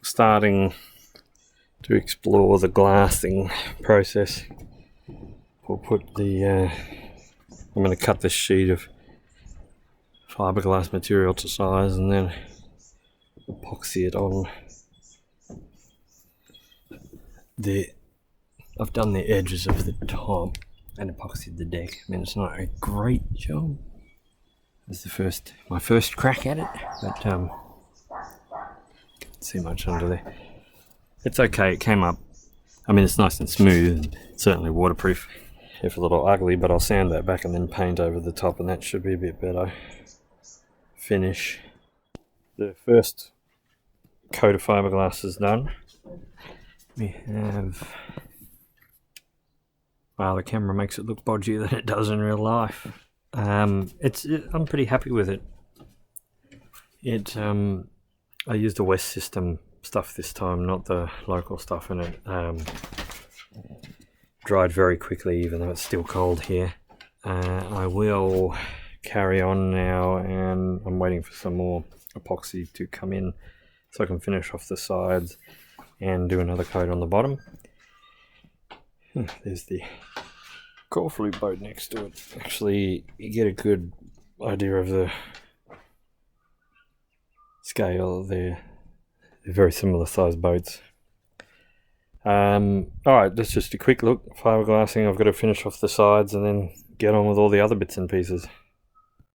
starting to explore the glassing process. We'll put the I'm going to cut this sheet of fiberglass material to size and then epoxy it on. I've done the edges of the top and epoxied the deck. I mean, it's not a great job. This is my first crack at it, but can't see much under there. It's okay, it came up. I mean, it's nice and smooth and certainly waterproof. If a little ugly, but I'll sand that back and then paint over the top, and that should be a bit better finish. The first coat of fiberglass is done. We have... Wow, the camera makes it look bodgier than it does in real life. I'm pretty happy with it. I used the West System stuff this time, not the local stuff, and it dried very quickly, even though it's still cold here. I will carry on now, and I'm waiting for some more epoxy to come in so I can finish off the sides and do another coat on the bottom. There's the Plywood boat next to it. Actually, you get a good idea of the scale there. They're very similar sized boats. Alright, that's just a quick look. Fiberglassing, I've got to finish off the sides and then get on with all the other bits and pieces.